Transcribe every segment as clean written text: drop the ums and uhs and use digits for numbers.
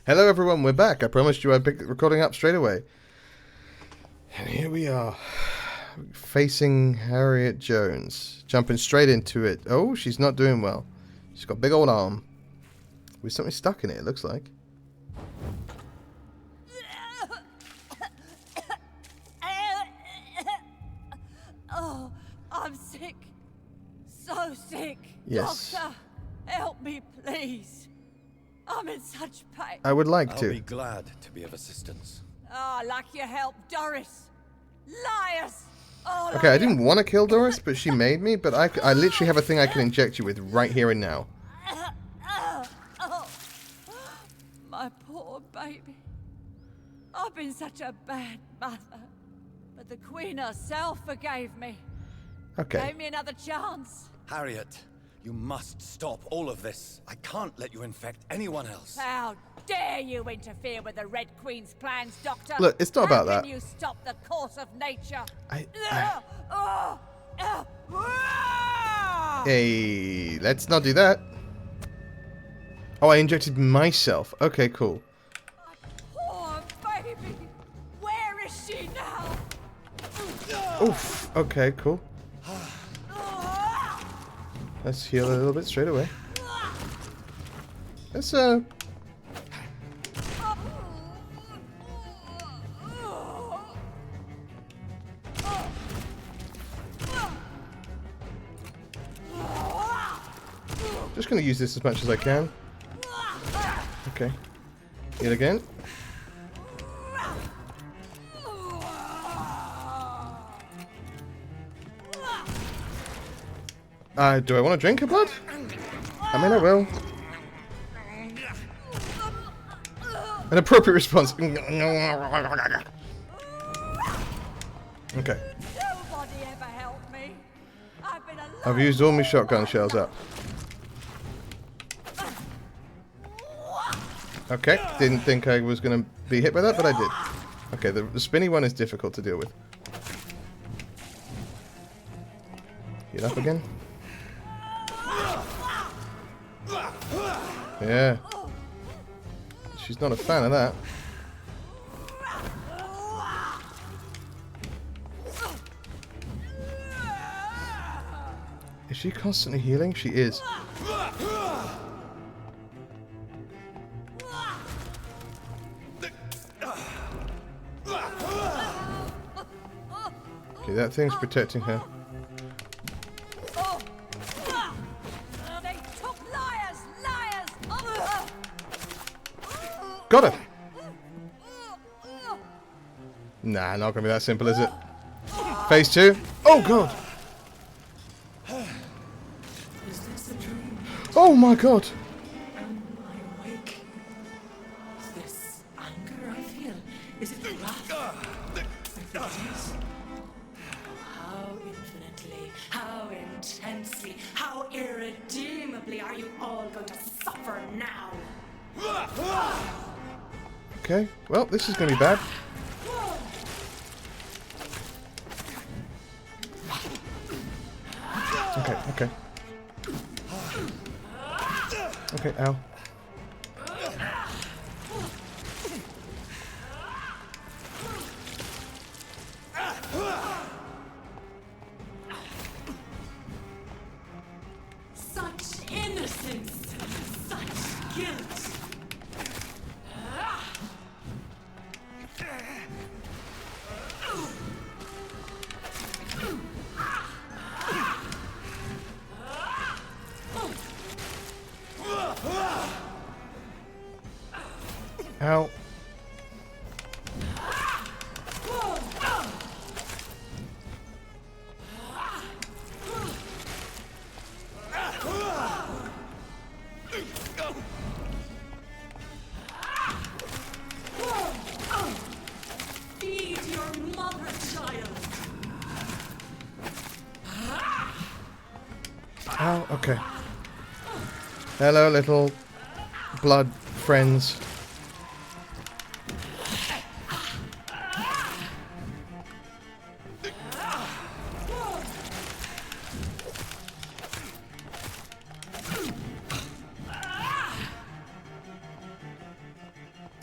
Hello everyone, we're back. I promised you I'd pick the recording up straight away. And here we are. Facing Harriet Jones. Jumping straight into it. Oh, she's not doing well. She's got a big old arm. With something stuck in it, it looks like. Oh, I'm sick. So sick. Yes. Doctor, help me, please. I'm in such pain. I would like I'll to. be glad to be of assistance. Oh, like your help, Doris. Liars. All Okay, I of you. didn't want to kill Doris, but she made me. But I literally have a thing I can inject you with right here and now. Oh, my poor baby. I've been such a bad mother. But the Queen herself forgave me. Okay. Gave me another chance. Harriet, you must stop all of this. I can't let you infect anyone else. How dare you interfere with the Red Queen's plans, Doctor? Look, it's not about How that. can you stop the course of nature? Hey, let's not do that. Oh, I injected myself. Okay, cool. Poor baby. Where is she now? Oof. Okay, cool. Let's heal a little bit straight away. Let's just gonna use this as much as I can. Okay. Heal again. Do I want to drink her blood? I mean, I will. An appropriate response. Okay. Nobody ever helped me. I've been alone. I've used all my shotgun shells up. Okay. Didn't think I was going to be hit by that, but I did. Okay, the spinny one is difficult to deal with. Heal up again. Yeah. She's not a fan of that. Is she constantly healing? She is. Okay, that thing's protecting her. They took liars. Got her! Nah, not gonna be that simple, is it? Phase 2. Oh god! Is this a dream? Oh my god! Am I awake? Is this anger I feel? Is it wrath? I think it is. How infinitely, how intensely, how irredeemably are you all going to suffer now? Okay, well, this is gonna be bad. Okay. Okay, ow. Such innocence, such guilt. Ow. Feed your mother, child. Ow, okay. Hello, little blood friends.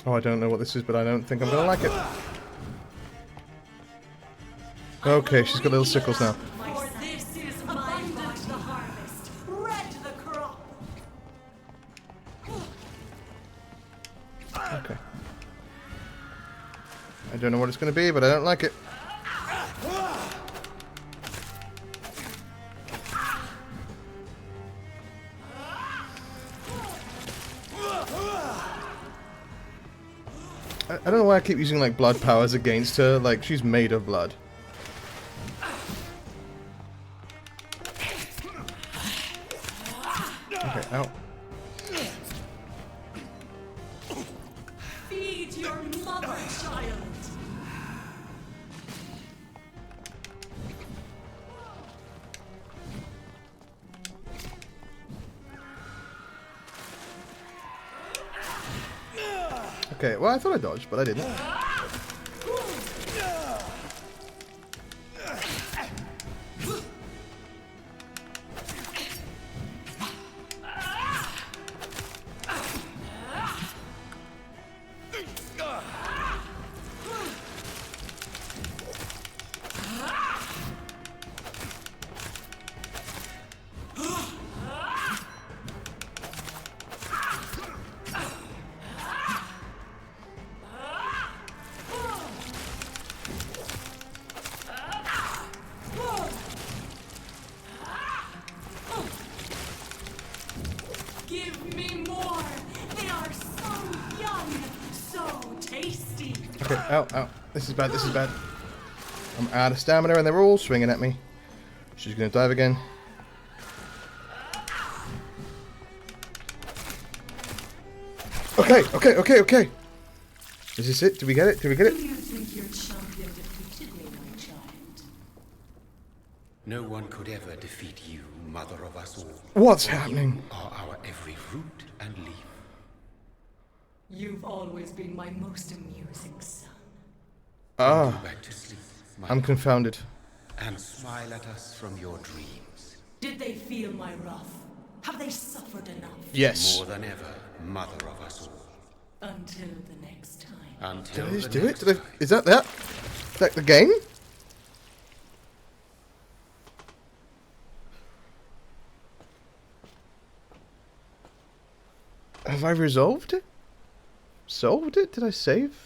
Oh, I don't know what this is, but I don't think I'm gonna like it. Okay, she's got little sickles now. For this is abundant the harvest, red the crop. Okay. I don't know what it's gonna be, but I don't like it. I don't know why I keep using like blood powers against her. Like she's made of blood. Okay, ow. Feed your mother, child. Okay, well I thought I dodged, but I didn't. Give me more. They are so young, so tasty. Okay, ow, ow. This is bad, this is bad. I'm out of stamina and they're all swinging at me. She's gonna dive again. Okay, okay, okay, okay. Is this it? Did we get it? Did we get Do it? you think your champion defeated me, my child? No one could ever defeat you, mother of us all. What's For happening? You are our every root and leaf. You've always been my most amusing son. Go Ah, back to sleep, my I'm confounded. and smile at us from your dreams. Did they feel my wrath? Have they suffered enough? Yes. More than ever, mother of us all. Until the next time. Until Did I just the do it? next Did I, time. is that that? Is that the game? Have I resolved it? Solved it? Did I save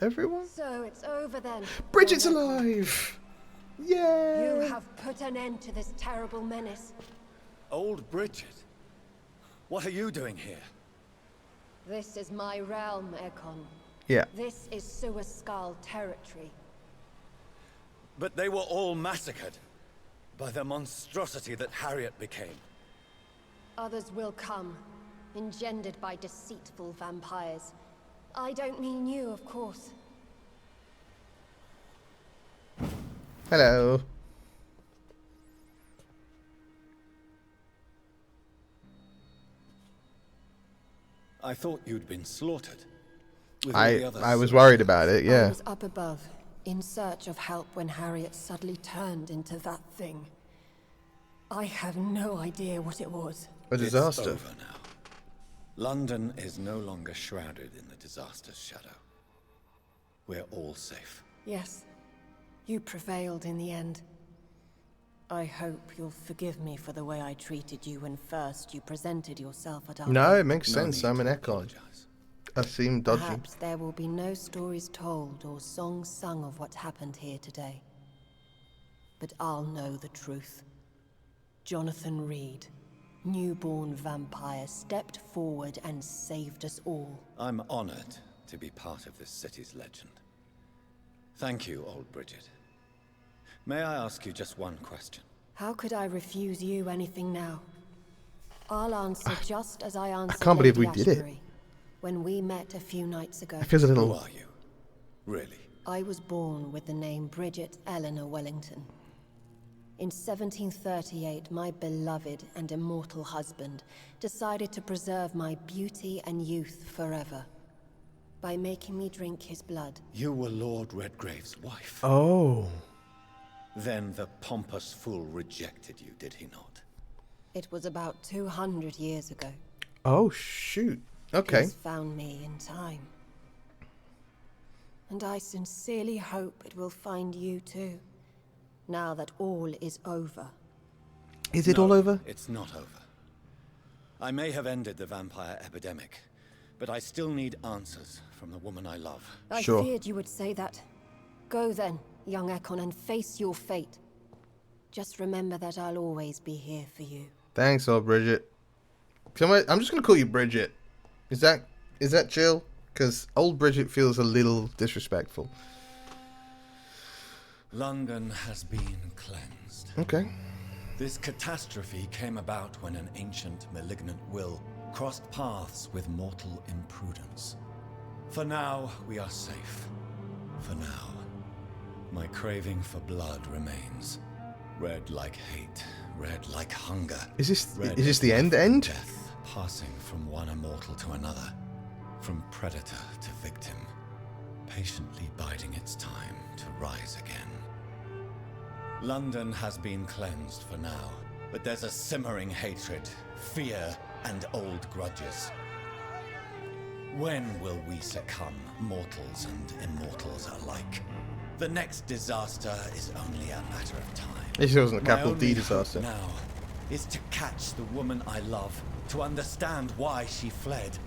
everyone? So it's over then. Bridget's Lord alive! Ekron. Yay! You have put an end to this terrible menace. Old Bridget? What are you doing here? This is my realm, Ekon. Yeah. This is Suascal territory. But they were all massacred by the monstrosity that Harriet became. Others will come, engendered by deceitful vampires. I don't mean you, of course. Hello. I thought you'd been slaughtered. With all the others I was worried about it, I yeah. was up above, in search of help when Harriet suddenly turned into that thing. I have no idea what it was. A disaster. It's over now. London is no longer shrouded in the disaster's shadow. We're all safe. Yes, you prevailed in the end. I hope you'll forgive me for the way I treated you when first you presented yourself at our No, it gate. makes No sense. need I'm an to Ekon. apologize. I seem dodgy. Perhaps there will be no stories told or songs sung of what happened here today. But I'll know the truth. Jonathan Reed, newborn vampire, stepped forward and saved us all. I'm honored to be part of this city's legend. Thank you, old Bridget. May I ask you just one question? How could I refuse you anything now? I'll answer just as I answered can't believe Lady we did it. Ashbury when we met a few nights ago. It feels a Who little... are you? Really? I was born with the name Bridget Eleanor Wellington. In 1738, my beloved and immortal husband decided to preserve my beauty and youth forever by making me drink his blood. You were Lord Redgrave's wife. Oh. Then the pompous fool rejected you, did he not? It was about 200 years ago. Oh, shoot. Okay. He's found me in time. And I sincerely hope it will find you too. Now that all is over. Is it No, all over? It's not over. I may have ended the vampire epidemic, but I still need answers from the woman I love. I Sure. feared you would say that. Go then, young Ekon, and face your fate. Just remember that I'll always be here for you. Thanks, old Bridget. I'm just gonna call you Bridget. Is that chill? Because old Bridget feels a little disrespectful. London has been cleansed. Okay. This catastrophe came about when an ancient malignant will crossed paths with mortal imprudence. For now, we are safe. For now. My craving for blood remains. Red like hate, red like hunger. Is this Red is this as the life end? and Death, passing from one immortal to another. From predator to victim. Patiently biding its time to rise again. London has been cleansed for now, but there's a simmering hatred, fear, and old grudges. When will we succumb, mortals and immortals alike? The next disaster is only a matter of time. This wasn't a My capital D only disaster. hope now is to catch the woman I love, to understand why she fled,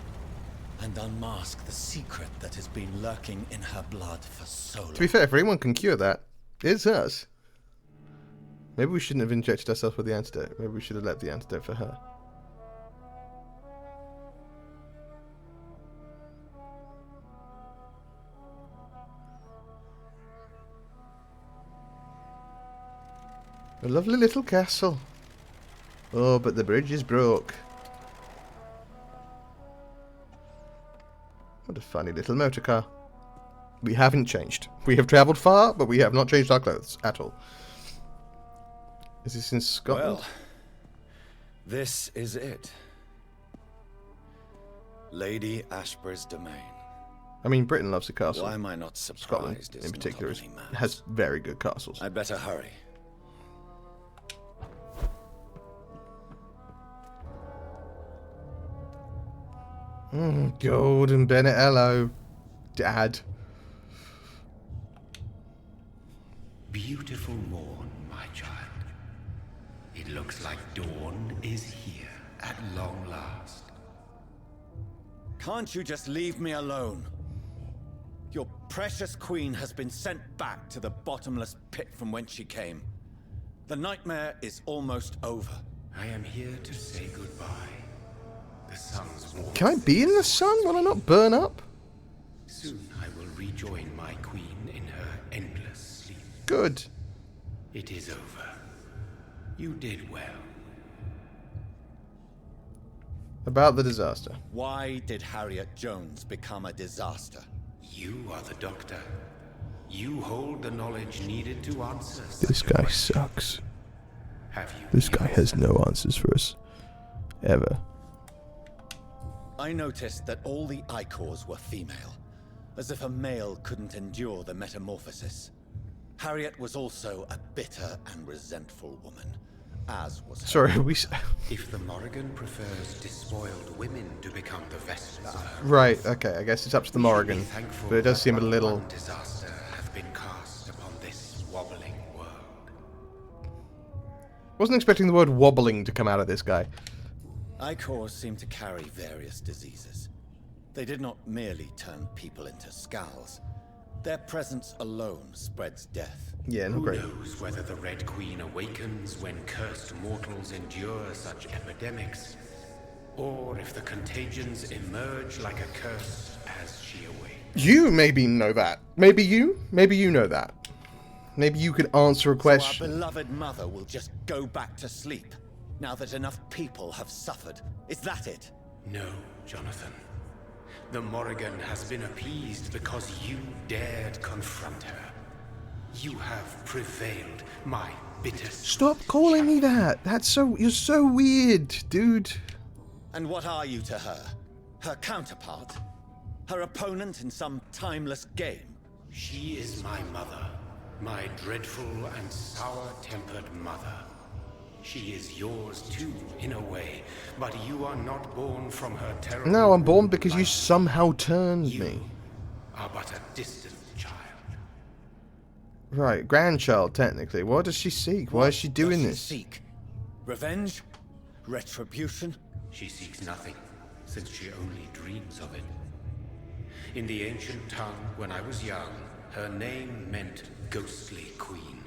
and unmask the secret that has been lurking in her blood for so long. To be fair, if anyone can cure that, it's us. Maybe we shouldn't have injected ourselves with the antidote. Maybe we should have left the antidote for her. A lovely little castle. Oh, but the bridge is broke. What a funny little motor car. We haven't changed. We have travelled far, but we have not changed our clothes at all. Is this in Scotland? Well, this is it. Lady Ashbur's domain. I mean, Britain loves a castle. Why am I not Scotland, surprised? in it's particular, not on any maps? has very good castles. I'd better hurry. Golden Benettello. Dad. Beautiful morn, my child. It looks like dawn is here at long last. Can't you just leave me alone? Your precious queen has been sent back to the bottomless pit from whence she came. The nightmare is almost over. I am here to say goodbye. The sun's warm. Can I be in the sun? Will I not burn up? Soon I will rejoin my queen in her endless sleep. Good. It is over. You did well. About the disaster. Why did Harriet Jones become a disaster? You are the doctor. You hold the knowledge needed to answer. This such a guy question. sucks. Have you? This guy has no answers for us. Ever. I noticed that all the Icors were female, as if a male couldn't endure the metamorphosis. Harriet was also a bitter and resentful woman, as was her. Sorry, we... If the Morrigan prefers despoiled women to become the vessels of her, Right, okay, I guess it's up to the we should Morrigan. be thankful But it does that seem a but little... one disaster hath been cast upon this wobbling world. Wasn't expecting the word wobbling to come out of this guy. Icors seem to carry various diseases. They did not merely turn people into skulls. Their presence alone spreads death. Yeah, not Who great. knows whether the Red Queen awakens when cursed mortals endure such epidemics, or if the contagions emerge like a curse as she awakes. You maybe know that. Maybe you know that. Maybe you could answer a So our question. beloved mother will just go back to sleep, now that enough people have suffered. Is that it? No, Jonathan. The Morrigan has been appeased because you dared confront her. You have prevailed, my bitter... Stop calling me that. You're so weird, dude. And what are you to her? Her counterpart? Her opponent in some timeless game? She is my mother, my dreadful and sour-tempered mother. She is yours too, in a way, but you are not born from her terrible... No, I'm born because you life. somehow turned You me. are but a distant Right, grandchild, technically. What does she seek? Why is she doing this? Seek? Revenge? Retribution? She seeks nothing, since she only dreams of it. In the ancient tongue, when I was young, her name meant ghostly queen.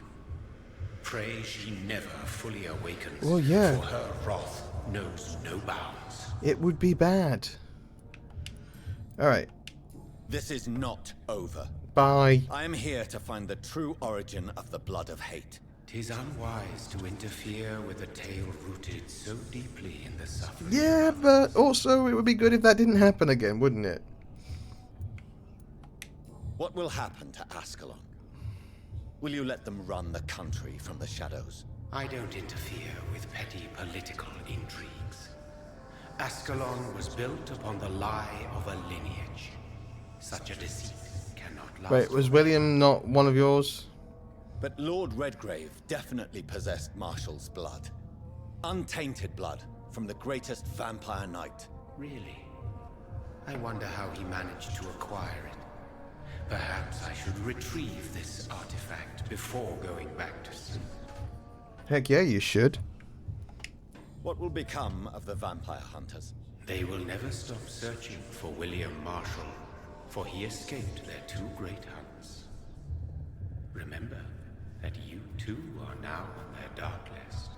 Pray she never fully awakens, Well, yeah. for her wrath knows no bounds. It would be bad. Alright, This is not over. bye. I am here to find the true origin of the blood of hate. 'Tis unwise to interfere with a tale rooted so deeply in the suffering. Yeah, but also it would be good if that didn't happen again, wouldn't it? What will happen to Ascalon? Will you let them run the country from the shadows? I don't interfere with petty political intrigues. Ascalon was built upon the lie of a lineage. Such a deceit cannot last. Wait, was William not one of yours? But Lord Redgrave definitely possessed Marshall's blood. Untainted blood from the greatest vampire knight. Really? I wonder how he managed to acquire it. Perhaps I should retrieve this artifact before going back to sleep. Heck yeah, you should. What will become of the vampire hunters? They will never stop searching for William Marshall, for he escaped their two great hunts. Remember that you too are now on their dark list.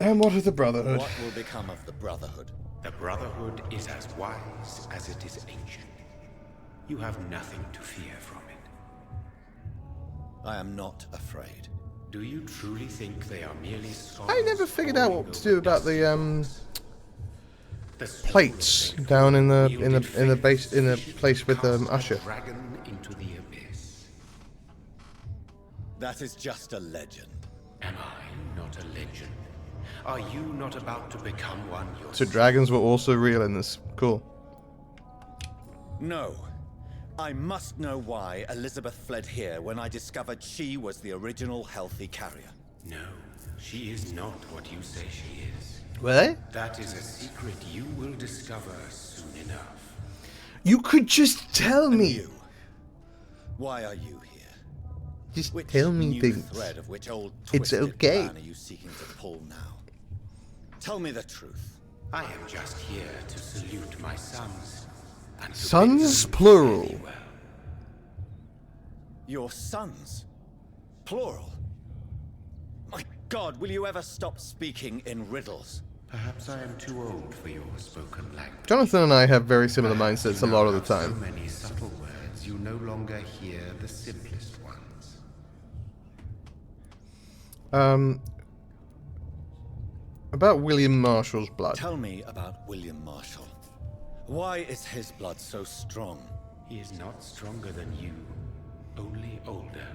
And what of the Brotherhood? What will become of the Brotherhood? The Brotherhood is as wise as it is ancient. You have nothing to fear from it. I am not afraid. Do you truly think they are merely scholars? I never figured out what to do about the The plates soul of down in the wielded base in the faith place with cast a Usher. dragon into the abyss. That is just a legend. Am I not a legend? Are you not about to become one yourself? So dragons were also real in this. Cool. No. I must know why Elizabeth fled here when I discovered she was the original healthy carrier. No, she is not what you say she is. What? That is a secret you will discover soon enough. You could just tell me. You. Why are you here? Just Which tell me new things. thread of which old It's twisted okay. plan are you seeking to pull now? Tell me the truth. I am just here to salute my sons. And to Sons, bid them plural. fare thee well. Your sons? Plural? My God, will you ever stop speaking in riddles? Perhaps I am too old for your spoken language. Jonathan and I have very similar mindsets a lot of the So time. many subtle words, you no longer hear the simplest ones. About William Marshall's blood. Tell me about William Marshall. Why is his blood so strong? He is not stronger than you, only older.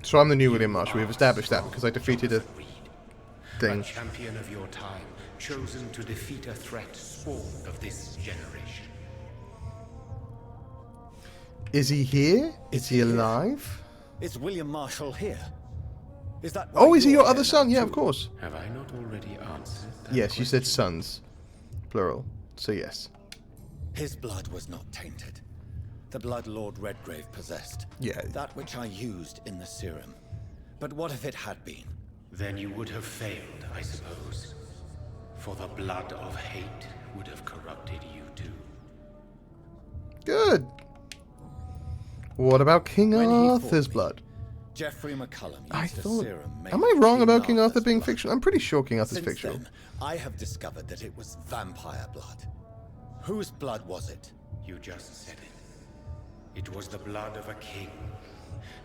So I'm the new William Marshall. We've established that because I defeated a A thing. champion of your time, chosen to defeat a threat spawned of this generation. Is he here? Is he alive? Is William Marshall here? Is that why Oh, is he you're your other here son? now, Yeah, too? of course. Have I not already answered that Yes, you said question? sons. Plural. So yes. His blood was not tainted. The blood Lord Redgrave possessed. Yeah. That which I used in the serum. But what if it had been? Then you would have failed, I suppose. For the blood of hate would have corrupted you too. Good. What about King When he fought Arthur's me, blood? Jeffrey McCullum used I a thought. serum made Am I of wrong about King Arthur Arthur's being blood. fictional? I'm pretty sure King Arthur's Since fictional. then, I have discovered that it was vampire blood. Whose blood was it? You just said it. It was the blood of a king.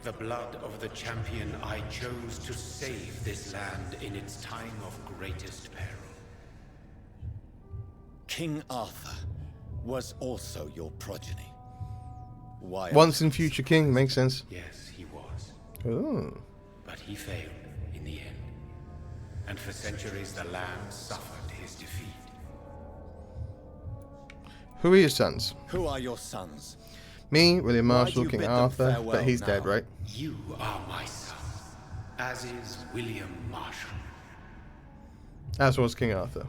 The blood of the champion I chose to save this land in its time of greatest peril. King Arthur was also your progeny. Why? Once in future king makes sense. Yes, he was. Oh. But he failed in the end. And for centuries the land suffered his defeat. Who are your sons? Who are your sons? Me, William Why do Marshall, you King bid them Arthur, farewell but he's now? dead, right? You are my son, as is William Marshall. As was King Arthur.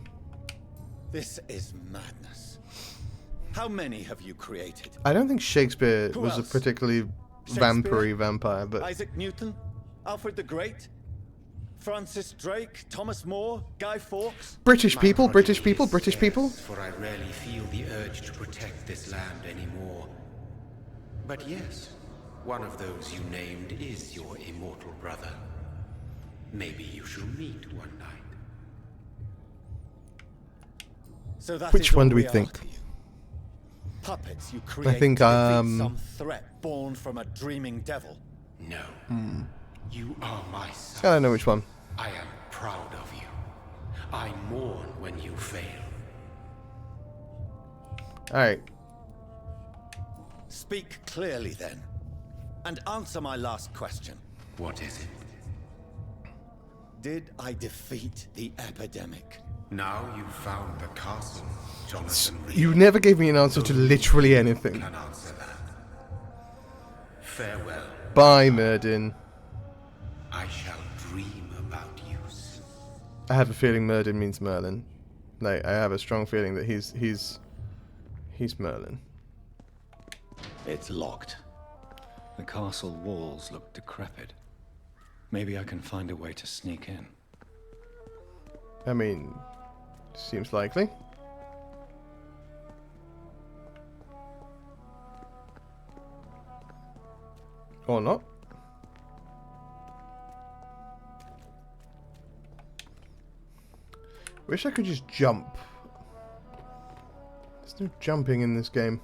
This is madness. How many have you created? I don't think Shakespeare Who was a else? particularly vampire vampire, but Isaac Newton, Alfred the Great, Francis Drake, Thomas More, Guy Fawkes. British My people, British progeny people, is British people. scarce, For I rarely feel the urge to protect this land anymore. But yes, one of those you named is your immortal brother. Maybe you shall meet one night. So that Which is one all do we are think? to you. Puppets you create think, to defeat some threat born from a dreaming devil. No. You are my I son. don't know which one. I am proud of you. I mourn when you fail. Alright. Speak clearly then, and answer my last question. What is it? Did I defeat the epidemic? Now you've found the castle, Jonathan Reed. You never gave me an answer to literally anything. Can answer that. Farewell. Bye, Merdin. I shall dream about you soon. I have a feeling Merdin means Merlin. Like, I have a strong feeling that he's Merlin. It's locked. The castle walls look decrepit. Maybe I can find a way to sneak in. I mean, seems likely. Or not. Wish I could just jump. There's no jumping in this game.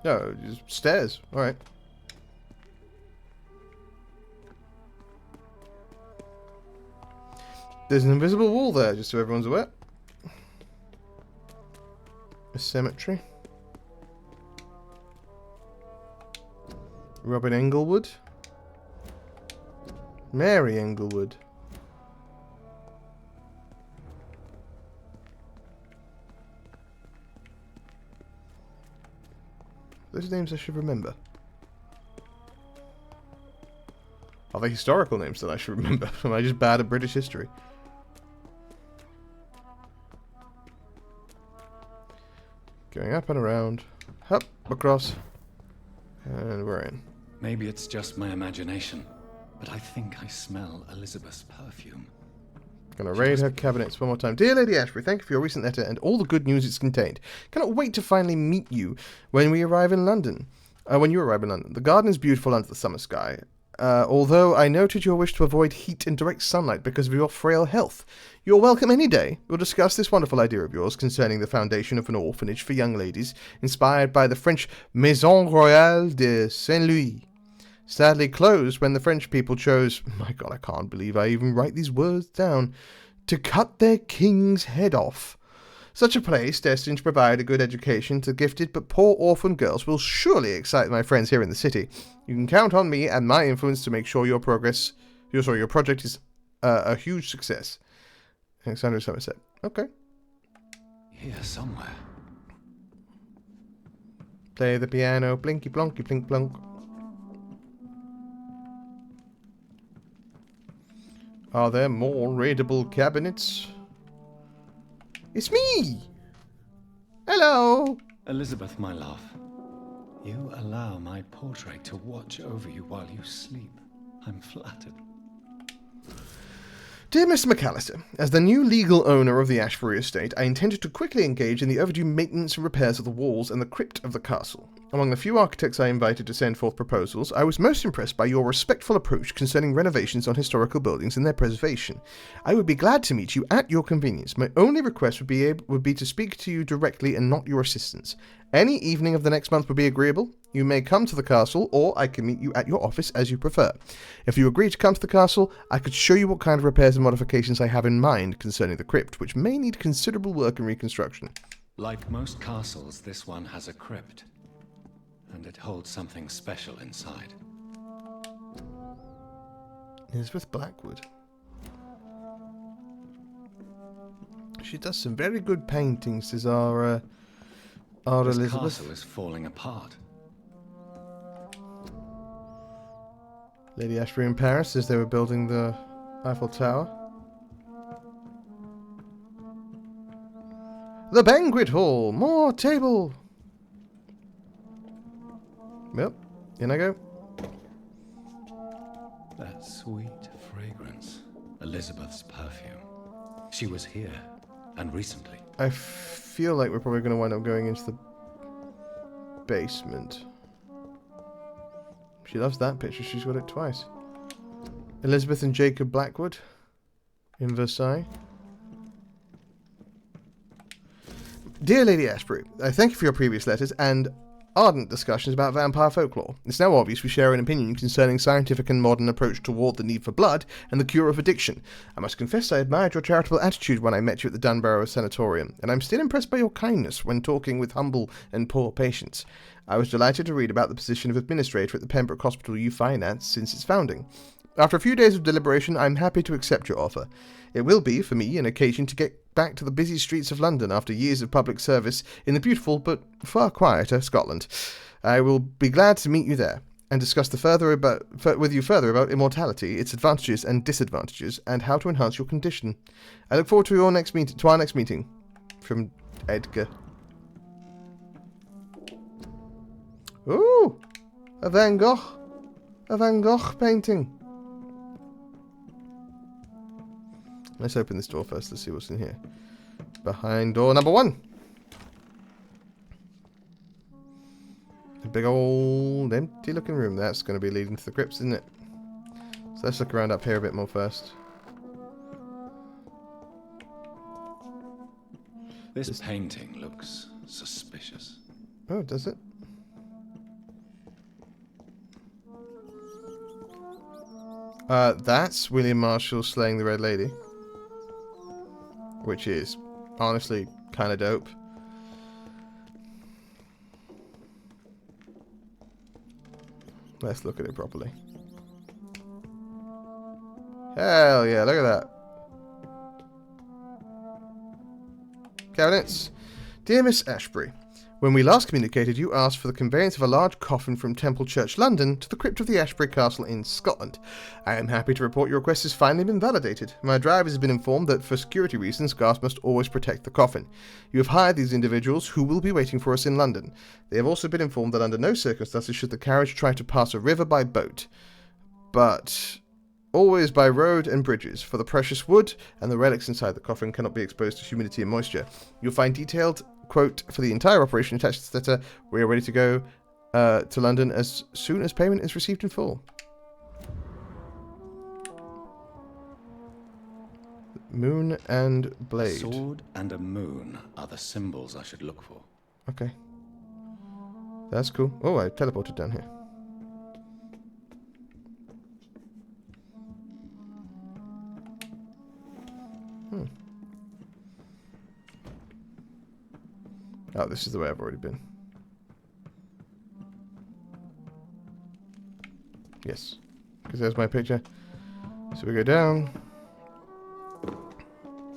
No, just stairs. Alright. There's an invisible wall there, just so everyone's aware. A cemetery. Robin Englewood. Mary Englewood. Those names I should remember. Are they historical names that I should remember? Am I just bad at British history? Going up and around. Up, across. And we're in. Maybe it's just my imagination, but I think I smell Elizabeth's perfume. Gonna raid her cabinets one more time. Dear Lady Ashbury, thank you for your recent letter and all the good news it's contained. Cannot wait to finally meet you when we arrive in London. When you arrive in London. The garden is beautiful under the summer sky. Although I noted your wish to avoid heat and direct sunlight because of your frail health. You're welcome any day. We'll discuss this wonderful idea of yours concerning the foundation of an orphanage for young ladies, inspired by the French Maison Royale de Saint-Louis. Sadly closed when the French people chose, my god, I can't believe I even write these words down, to cut their king's head off. Such a place, destined to provide a good education to gifted but poor orphan girls, will surely excite my friends here in the city. You can count on me and my influence to make sure your project is a huge success. Alexander Somerset. Okay. Here somewhere. Play the piano, blinky blonky blink blonk. Are there more raidable cabinets? It's me! Hello! Elizabeth, my love, you allow my portrait to watch over you while you sleep. I'm flattered. Dear Mr. McAllister, as the new legal owner of the Ashbury estate, I intended to quickly engage in the overdue maintenance and repairs of the walls and the crypt of the castle. Among the few architects I invited to send forth proposals, I was most impressed by your respectful approach concerning renovations on historical buildings and their preservation. I would be glad to meet you at your convenience. My only request would be to speak to you directly and not your assistants. Any evening of the next month would be agreeable. You may come to the castle, or I can meet you at your office as you prefer. If you agree to come to the castle, I could show you what kind of repairs and modifications I have in mind concerning the crypt, which may need considerable work and reconstruction. Like most castles, this one has a crypt. And it holds something special inside. Elizabeth Blackwood. She does some very good paintings, says our This Elizabeth. castle is falling apart. Lady Ashbury in Paris as they were building the Eiffel Tower. The banquet hall! More table! Well, in I go. That sweet fragrance. Elizabeth's perfume. She was here, and recently. I feel like we're probably going to wind up going into the basement. She loves that picture. She's got it twice. Elizabeth and Jacob Blackwood in Versailles. Dear Lady Ashbury, I thank you for your previous letters and ardent discussions about vampire folklore. It's now obvious we share an opinion concerning scientific and modern approach toward the need for blood and the cure of addiction. I must confess I admired your charitable attitude when I met you at the Dunbarrow Sanatorium, and I'm still impressed by your kindness when talking with humble and poor patients. I was delighted to read about the position of administrator at the Pembroke Hospital you financed since its founding. After a few days of deliberation, I'm happy to accept your offer. It will be, for me, an occasion to get back to the busy streets of London after years of public service in the beautiful but far quieter Scotland. I will be glad to meet you there and discuss with you further about immortality, its advantages and disadvantages, and how to enhance your condition. I look forward to our next meeting. From Edgar. Ooh, a Van Gogh painting. Let's open this door first. Let's see what's in here. Behind door number 1. A big old empty looking room. That's going to be leading to the crypts, isn't it? So let's look around up here a bit more first. This painting looks suspicious. Oh, does it? That's William Marshall slaying the Red Lady. Which is, honestly, kind of dope. Let's look at it properly. Hell yeah, look at that. Cabinets. Dear Miss Ashbury, when we last communicated, you asked for the conveyance of a large coffin from Temple Church, London, to the crypt of the Ashbury Castle in Scotland. I am happy to report your request has finally been validated. My drivers have been informed that for security reasons, guards must always protect the coffin. You have hired these individuals who will be waiting for us in London. They have also been informed that under no circumstances should the carriage try to pass a river by boat, but always by road and bridges, for the precious wood and the relics inside the coffin cannot be exposed to humidity and moisture. You'll find detailed quote for the entire operation attached to this letter. We are ready to go to London as soon as payment is received in full. Moon and blade. A sword and a moon are the symbols I should look for. Okay. That's cool. Oh, I teleported down here. Oh, this is the way I've already been. Yes. Because there's my picture. So we go down.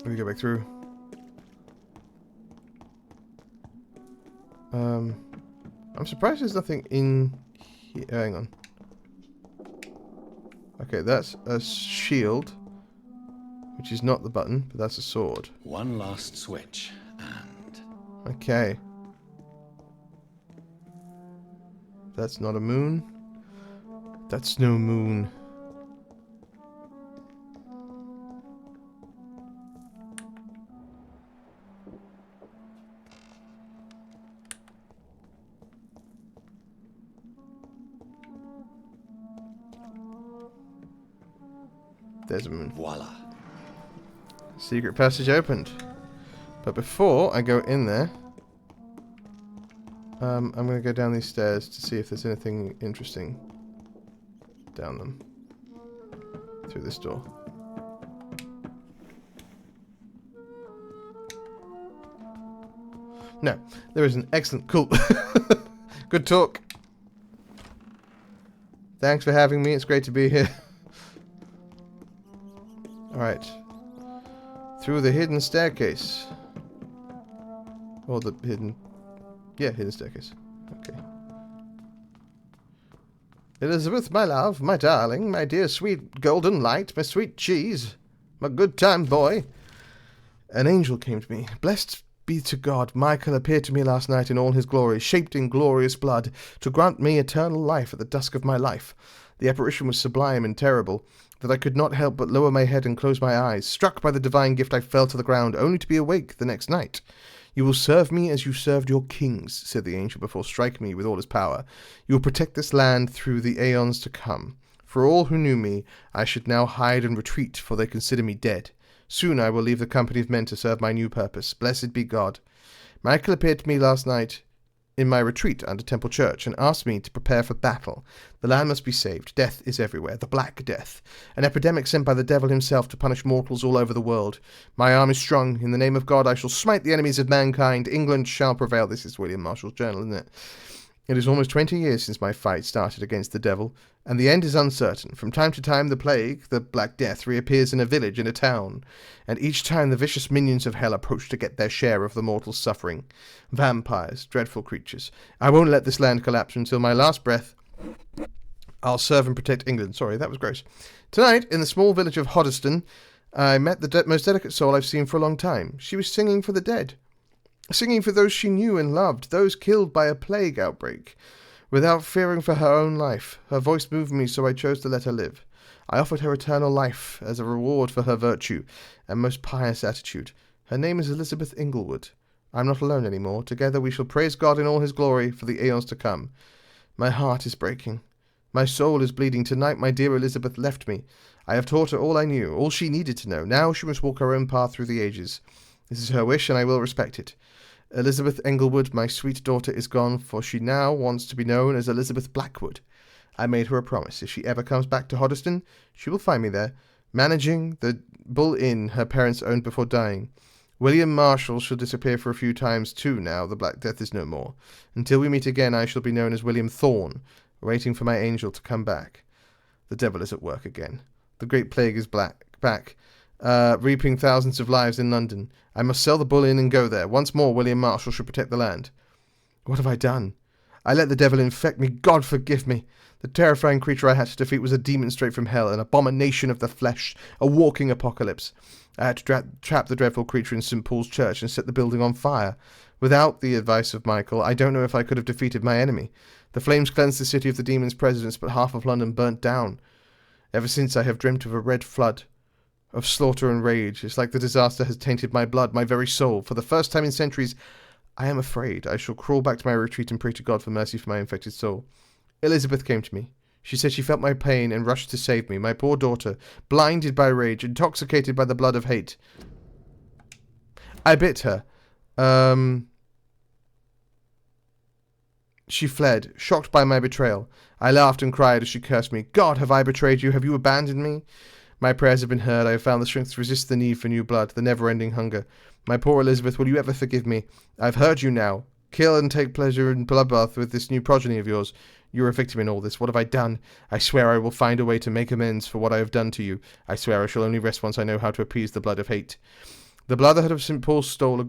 We go back through. I'm surprised there's nothing in here. Hang on. Okay, that's a shield. Which is not the button, but that's a sword. One last switch, and... Okay. That's not a moon. That's no moon. There's a moon. Voila. Secret passage opened. But before I go in there, I'm going to go down these stairs to see if there's anything interesting down them. Through this door. No, there is an excellent, cool. Good talk. Thanks for having me. It's great to be here. Alright. Through the hidden staircase. Or the hidden... Yeah, hidden staircase. Okay. Elizabeth, my love, my darling, my dear sweet golden light, my sweet cheese, my good time boy. An angel came to me. Blessed be to God, Michael appeared to me last night in all his glory, shaped in glorious blood, to grant me eternal life at the dusk of my life. The apparition was sublime and terrible, that I could not help but lower my head and close my eyes. Struck by the divine gift, I fell to the ground, only to be awake the next night. You will serve me as you served your kings, said the angel before striking me with all his power. You will protect this land through the aeons to come. For all who knew me, I should now hide and retreat, for they consider me dead. Soon I will leave the company of men to serve my new purpose. Blessed be God. Michael appeared to me last night in my retreat under Temple Church and asked me to prepare for battle. The land must be saved. Death is everywhere. The Black Death. An epidemic sent by the devil himself to punish mortals all over the world. My arm is strong. In the name of God I shall smite the enemies of mankind. England shall prevail. This is William Marshall's journal, isn't it? It is almost 20 years since my fight started against the devil, and the end is uncertain. From time to time the plague, the Black Death, reappears in a village, in a town, and each time the vicious minions of hell approach to get their share of the mortal suffering. Vampires, dreadful creatures. I won't let this land collapse until my last breath. I'll serve and protect England. Sorry, that was gross. Tonight, in the small village of Hoddesdon, I met the most delicate soul I've seen for a long time. She was singing for the dead. Singing for those she knew and loved, those killed by a plague outbreak. Without fearing for her own life, her voice moved me, so I chose to let her live. I offered her eternal life as a reward for her virtue and most pious attitude. Her name is Elizabeth Inglewood. I'm not alone any more. Together we shall praise God in all his glory for the aeons to come. My heart is breaking. My soul is bleeding. Tonight my dear Elizabeth left me. I have taught her all I knew, all she needed to know. Now she must walk her own path through the ages. This is her wish, and I will respect it. Elizabeth Inglewood, my sweet daughter, is gone, for she now wants to be known as Elizabeth Blackwood. I made her a promise. If she ever comes back to Hoddesdon, she will find me there, managing the Bull Inn her parents owned before dying. William Marshall shall disappear for a few times too now the Black Death is no more. Until we meet again, I shall be known as William Thorne, waiting for my angel to come back. The devil is at work again. The great plague is back. Reaping thousands of lives in London. I must sell the Bull Inn and go there. Once more, William Marshall should protect the land. What have I done? I let the devil infect me. God forgive me. The terrifying creature I had to defeat was a demon straight from hell, an abomination of the flesh, a walking apocalypse. I had to trap the dreadful creature in St. Paul's Church and set the building on fire. Without the advice of Michael, I don't know if I could have defeated my enemy. The flames cleansed the city of the demon's presence, but half of London burnt down. Ever since I have dreamt of a red flood of slaughter and rage. It's like the disaster has tainted my blood, my very soul. For the first time in centuries, I am afraid. I shall crawl back to my retreat and pray to God for mercy for my infected soul. Elizabeth came to me. She said she felt my pain and rushed to save me. My poor daughter, blinded by rage, intoxicated by the blood of hate. I bit her. She fled, shocked by my betrayal. I laughed and cried as she cursed me. God, have I betrayed you? Have you abandoned me? My prayers have been heard. I have found the strength to resist the need for new blood, the never-ending hunger. My poor Elizabeth, will you ever forgive me? I've heard you now. Kill and take pleasure in bloodbath with this new progeny of yours. You are a victim in all this. What have I done? I swear I will find a way to make amends for what I have done to you. I swear I shall only rest once I know how to appease the blood of hate. The Brotherhood of St. Paul's Stole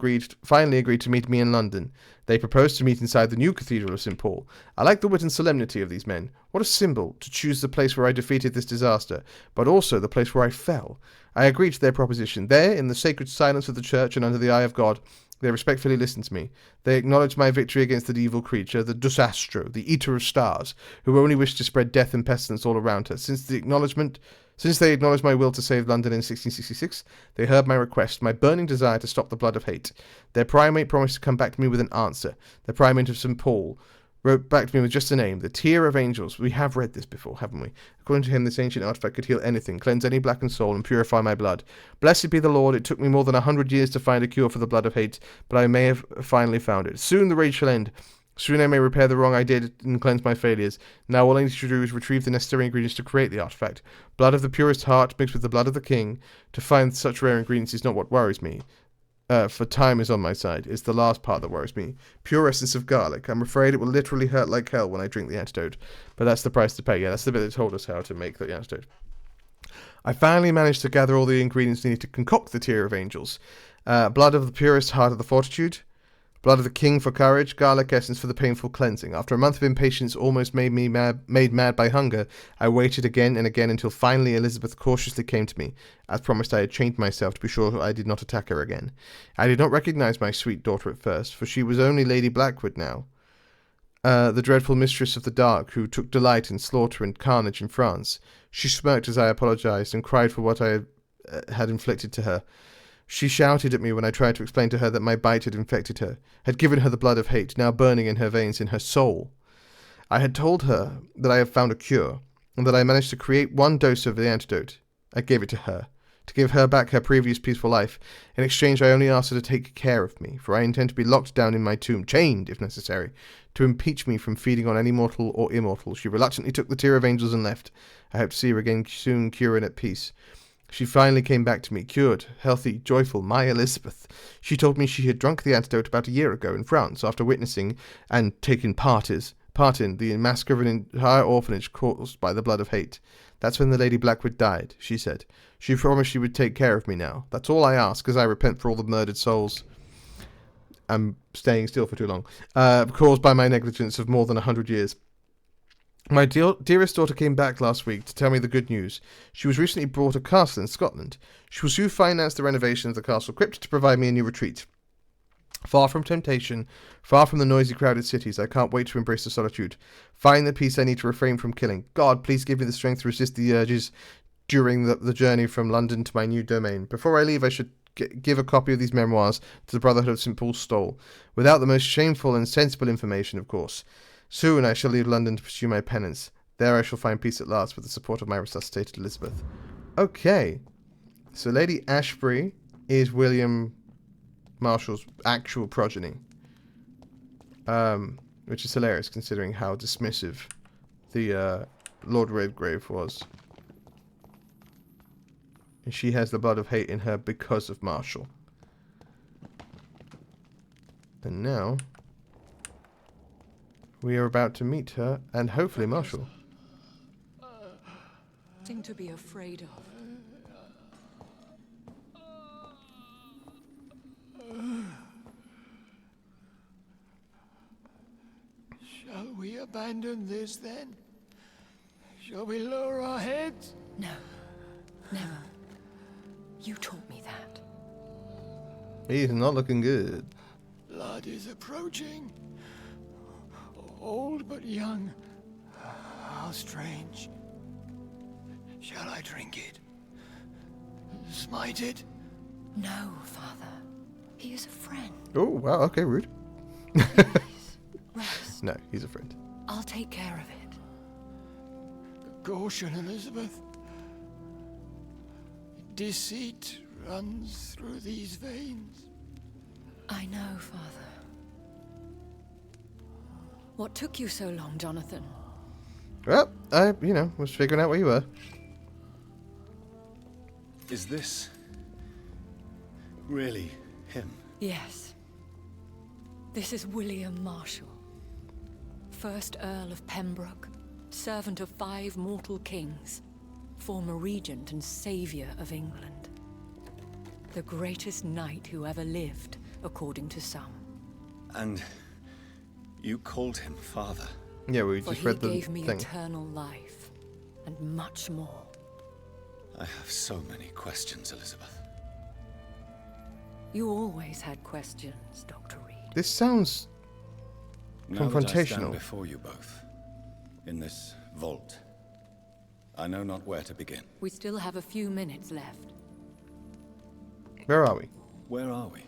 finally agreed to meet me in London. They proposed to meet inside the new Cathedral of St. Paul. I like the wit and solemnity of these men. What a symbol, to choose the place where I defeated this disaster, but also the place where I fell. I agreed to their proposition. There, in the sacred silence of the church and under the eye of God, they respectfully listened to me. They acknowledged my victory against the evil creature, the Dusastro, the Eater of Stars, who only wished to spread death and pestilence all around her. Since they acknowledged my will to save London in 1666, they heard my request, my burning desire to stop the blood of hate. Their primate promised to come back to me with an answer. The primate of St. Paul wrote back to me with just a name, the Tier of Angels. We have read this before, haven't we? According to him, this ancient artifact could heal anything, cleanse any blackened soul, and purify my blood. Blessed be the Lord, it took me more than 100 years to find a cure for the blood of hate, but I may have finally found it. Soon the rage shall end. Soon I may repair the wrong I did and cleanse my failures. Now all I need to do is retrieve the necessary ingredients to create the artifact. Blood of the purest heart mixed with the blood of the king. To find such rare ingredients is not what worries me. For time is on my side. It's the last part that worries me. Pure essence of garlic. I'm afraid it will literally hurt like hell when I drink the antidote. But that's the price to pay. Yeah, that's the bit that told us how to make the antidote. I finally managed to gather all the ingredients needed to concoct the Tier of Angels. Blood of the purest heart of the fortitude. Blood of the king for courage, garlic essence for the painful cleansing. After a month of impatience almost made mad by hunger, I waited again and again until finally Elizabeth cautiously came to me. As promised, I had chained myself to be sure I did not attack her again. I did not recognize my sweet daughter at first, for she was only Lady Blackwood now. The dreadful mistress of the dark, who took delight in slaughter and carnage in France. She smirked as I apologized and cried for what I had inflicted to her. She shouted at me when I tried to explain to her that my bite had infected her, had given her the blood of hate, now burning in her veins, in her soul. I had told her that I had found a cure, and that I managed to create 1 dose of the antidote. I gave it to her, to give her back her previous peaceful life. In exchange, I only asked her to take care of me, for I intend to be locked down in my tomb, chained, if necessary, to impeach me from feeding on any mortal or immortal. She reluctantly took the tier of angels and left. I hope to see her again soon, cured and at peace. She finally came back to me, cured, healthy, joyful, my Elizabeth. She told me she had drunk the antidote about a year ago in France, after witnessing and taking part in the massacre of an entire orphanage caused by the blood of hate. That's when the Lady Blackwood died, she said. She promised she would take care of me now. That's all I ask, as I repent for all the murdered souls. I'm staying still for too long. Caused by my negligence of more than 100 years. My dearest daughter came back last week to tell me the good news. She was recently bought a castle in Scotland. She will soon finance the renovation of the castle crypt to provide me a new retreat. Far from temptation, far from the noisy, crowded cities, I can't wait to embrace the solitude. Find the peace I need to refrain from killing. God, please give me the strength to resist the urges during the journey from London to my new domain. Before I leave, I should give a copy of these memoirs to the Brotherhood of St. Paul's Stole, without the most shameful and sensible information, of course. Soon I shall leave London to pursue my penance. There I shall find peace at last with the support of my resuscitated Elizabeth. Okay. So Lady Ashbury is William Marshall's actual progeny. Which is hilarious considering how dismissive the Lord Redgrave was. And she has the blood of hate in her because of Marshall. And now we are about to meet her, and hopefully Marshall. Nothing to be afraid of. Shall we abandon this then? Shall we lower our heads? No, never. You taught me that. He's not looking good. Blood is approaching. Old but young. How strange. Shall I drink it? Smite it? No, Father. He is a friend. Oh, wow, okay, rude. Rest. No, he's a friend. I'll take care of it. Caution, Elizabeth. Deceit runs through these veins. I know, Father. What took you so long, Jonathan? Well, I, was figuring out where you were. Is this really him? Yes. This is William Marshall, 1st Earl of Pembroke, servant of 5 mortal kings, former regent and saviour of England. The greatest knight who ever lived, according to some. And you called him father? Yeah, we For just he read the gave me thing. eternal life, and much more. I have so many questions, Elizabeth. You always had questions, Dr. Reed. This sounds Now that I stand confrontational. before you both, in this vault, I know not where to begin. We still have a few minutes left. Where are we? Where are we?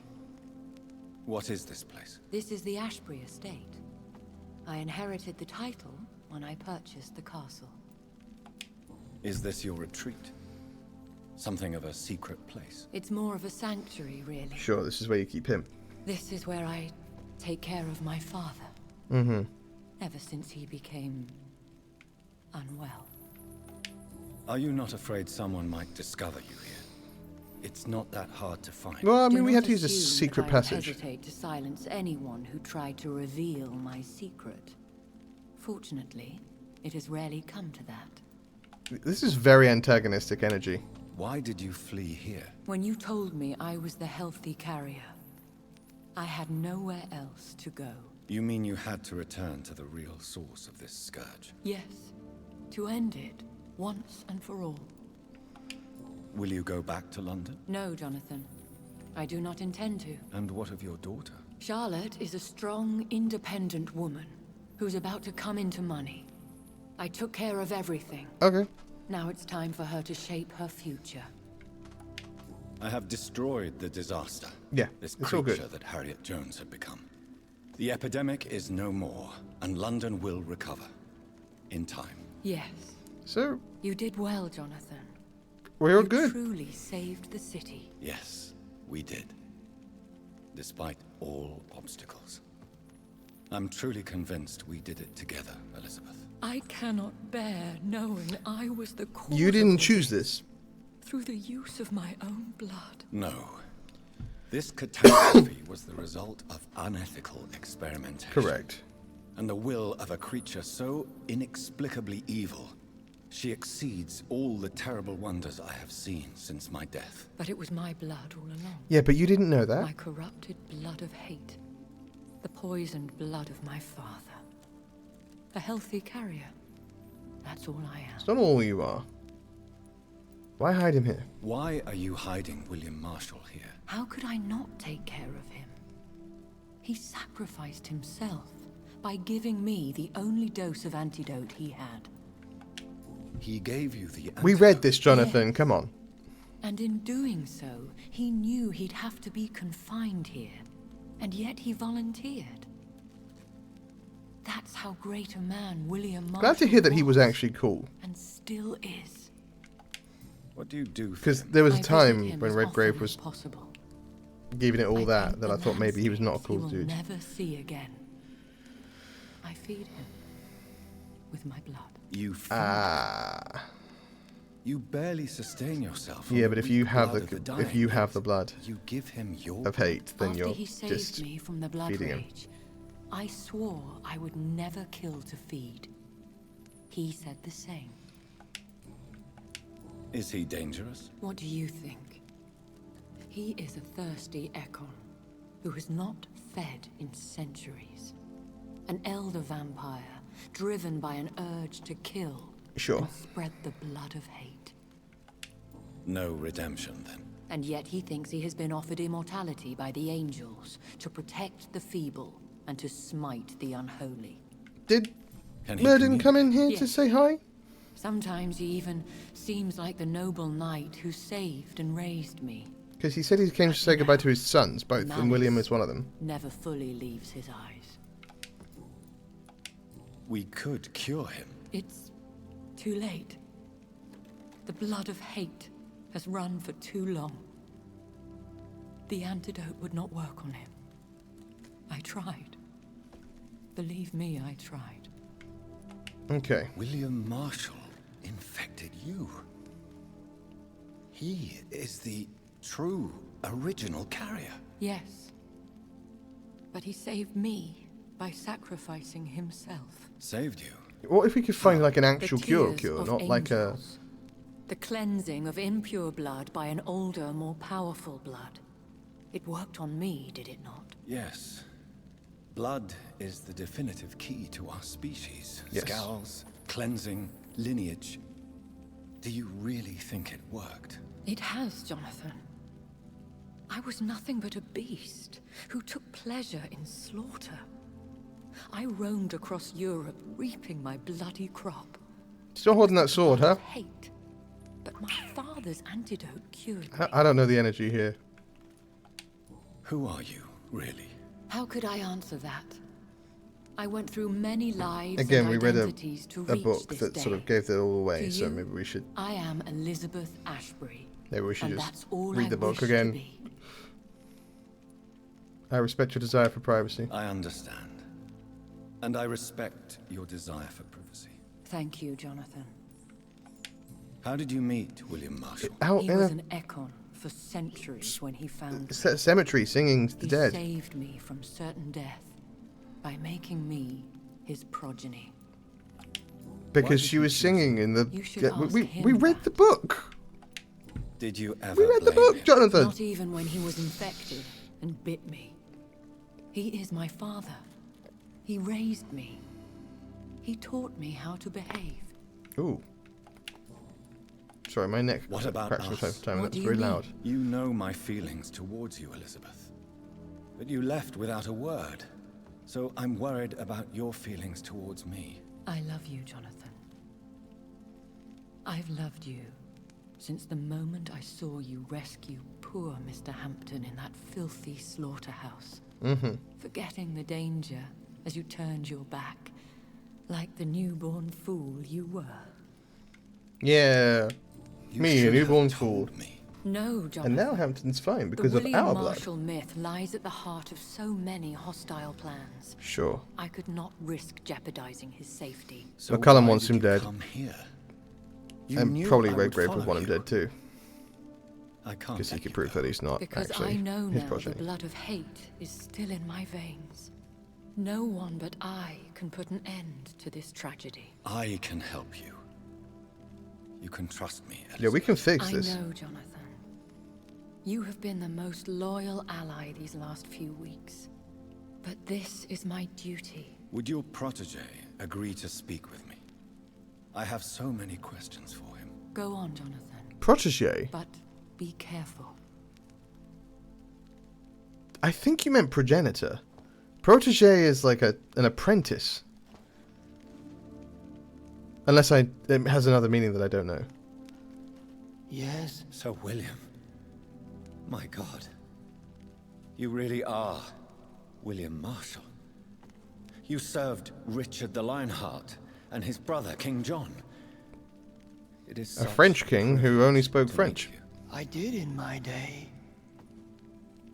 What is this place? This is the Ashbury estate. I inherited the title when I purchased the castle. Is this your retreat? Something of a secret place? It's more of a sanctuary, really. Sure, this is where you keep him. This is where I take care of my father. Mm-hmm. Ever since he became unwell. Are you not afraid someone might discover you here? It's not that hard to find. Well, I Do mean, we not had to use a assume secret that I passage. hesitate to silence anyone who tried to reveal my secret. Fortunately, it has rarely come to that. This is very antagonistic energy. Why did you flee here? When you told me I was the healthy carrier, I had nowhere else to go. You mean you had to return to the real source of this scourge? Yes, to end it, once and for all. Will you go back to London? No, Jonathan. I do not intend to. And what of your daughter? Charlotte is a strong, independent woman who's about to come into money. I took care of everything. Okay. Now it's time for her to shape her future. I have destroyed the disaster. Yeah, This it's all good. creature that Harriet Jones had become. The epidemic is no more, and London will recover. In time. Yes. So, You did well, Jonathan. we're all You good. truly saved the city. Yes, we did. Despite all obstacles. I'm truly convinced we did it together, Elizabeth. I cannot bear knowing I was the cause You of didn't all choose this this. through the use of my own blood. No. This catastrophe was the result of unethical experimentation. Correct. And the will of a creature so inexplicably evil, she exceeds all the terrible wonders I have seen since my death. But it was my blood all along. Yeah, but you didn't know that. My corrupted blood of hate. The poisoned blood of my father. A healthy carrier. That's all I am. It's not all you are. Why hide him here? Why are you hiding William Marshall here? How could I not take care of him? He sacrificed himself by giving me the only dose of antidote he had. He gave you the We antidote. read this, Jonathan. Come on. And in doing so, he knew he'd have to be confined here. And yet he volunteered. That's how great a man William Marshall Glad to hear that he was actually cool. and still is. What do you do for Because him? there was I a visit time him when as Redgrave often was as possible. giving it all I that paint I the thought maybe he was not a landscapes cool he will dude. never see again. I feed him with my blood. You feed. Ah. You barely sustain yourself. on Yeah, the but if weak you have blood of the dying, if you have yet the blood you give him your of hate, then After you're he saved just me from the blood feeding him. rage, I swore I would never kill to feed. He said the same. Is he dangerous? What do you think? He is a thirsty Ekon who has not fed in centuries. An elder vampire driven by an urge to kill Sure. and spread the blood of hate. No redemption, then. And yet he thinks he has been offered immortality by the angels to protect the feeble and to smite the unholy. Did Can he Murden come in here to Yes. say hi? Sometimes he even seems like the noble knight who saved and raised me. Because he said he came to say goodbye to his sons, both, and William Malice is one of them. never fully leaves his eyes. We could cure him. It's too late. The blood of hate has run for too long. The antidote would not work on him. I tried. Believe me, I tried. Okay. William Marshall infected you. He is the true original carrier. Yes. But he saved me by sacrificing himself. Saved you. What if we could find like an The actual tears cure, of not like a... angels. The cleansing of impure blood by an older, more powerful blood. It worked on me, did it not? Yes. Blood is the definitive key to our species. Yes. Scowls, cleansing, lineage. Do you really think it worked? It has, Jonathan. I was nothing but a beast who took pleasure in slaughter. I roamed across Europe, reaping my bloody crop. Still holding that sword, huh? Hate. But my father's antidote cured me. I don't know the energy here. Who are you, really? How could I answer that? I went through many lives Again, and we read identities to a reach book this that day. sort of gave it all away, To so you, maybe we should I am Elizabeth Ashbury. just And that's all read I the book wish to again. be. I respect your desire for privacy. I understand. And I respect your desire for privacy. Thank you, Jonathan. How did you meet William Marshall? Out He in was a an Ekon for centuries when he found me. cemetery singing to the He dead. saved me from certain death by making me his progeny. Because did she you was choose singing in the... You should yeah, ask we him read that. the book. Did you ever We read the blame book, him? Jonathan. Not even when he was infected and bit me. He is my father. He raised me. He taught me how to behave. Ooh. Sorry, my neck What about cracks from us? time to time. What That's do you very mean? loud. You know my feelings towards you, Elizabeth. But you left without a word. So I'm worried about your feelings towards me. I love you, Jonathan. I've loved you since the moment I saw you rescue poor Mr. Hampton in that filthy slaughterhouse. Forgetting the danger as you turned your back, like the newborn fool you were. Yeah. You Me, a should have newborn told fool. me. No, Jonathan. And now Hampton's fine because the of William our blood. Marshall myth lies at the heart of so many hostile plans. Sure. I could not risk jeopardizing his safety. So McCullum why wants did him you dead. come here? You And knew probably I would Redgrave would follow want him you. dead too. I can't Because he let could you prove go. that he's not Because actually I know his now progeny. the blood of hate is still in my veins. No one but I can put an end to this tragedy. I can help you. You can trust me, Elizabeth. Yeah, we can fix I this. know, Jonathan. You have been the most loyal ally these last few weeks. But this is my duty. Would your protege agree to speak with me? I have so many questions for him. Go on, Jonathan. Protege? But be careful. I think you meant progenitor. Protege is like an apprentice. Unless it has another meaning that I don't know. Yes, Sir William. My God. You really are William Marshall. You served Richard the Lionheart and his brother, King John. It is A such French king who only spoke to French. meet you. I did in my day.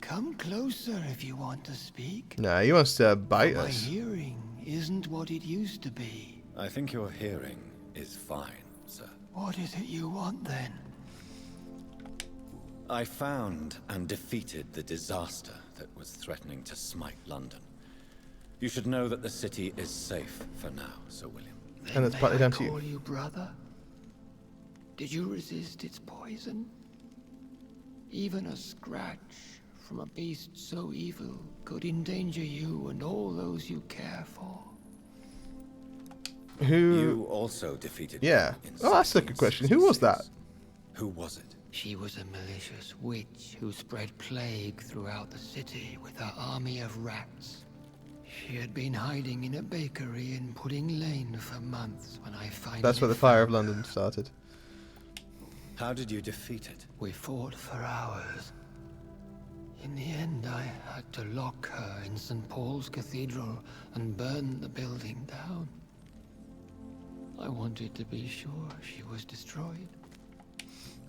Come closer if you want to speak. Nah, he wants to bite My us. hearing isn't what it used to be. I think your hearing is fine, sir. What is it you want then? I found and defeated the disaster that was threatening to smite London. You should know that the city is safe for now, Sir William. And that's May partly I down to call you. you brother? Did you resist its poison? Even a scratch from a beast so evil could endanger you and all those you care for. Who? You also defeated Yeah. me in Oh, that's a good question. Who was that? 1666. Who was it? She was a malicious witch who spread plague throughout the city with her army of rats. She had been hiding in a bakery in Pudding Lane for months when I finally That's where the Fire of found London her. started. How did you defeat it? We fought for hours. In the end, I had to lock her in St. Paul's Cathedral and burn the building down. I wanted to be sure she was destroyed.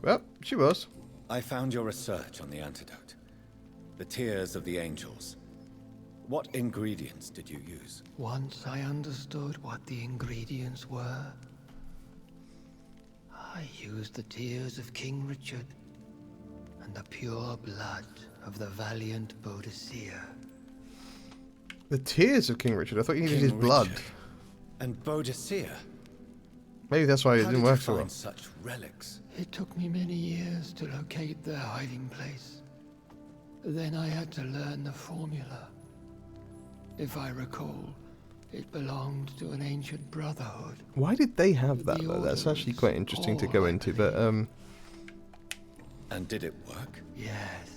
Well, she was. I found your research on the antidote. The tears of the angels. What ingredients did you use? Once I understood what the ingredients were, I used the tears of King Richard and the pure blood of the valiant Boadicea. The tears of King Richard. I thought you needed King his blood. Richard. And Boadicea. Maybe that's why it How didn't did work you so well. find such relics? It took me many years to locate their hiding place. Then I had to learn the formula. If I recall, it belonged to an ancient brotherhood. Why did they have that The though? That's Order actually is quite interesting to go all, I into, but And did it work? Yes.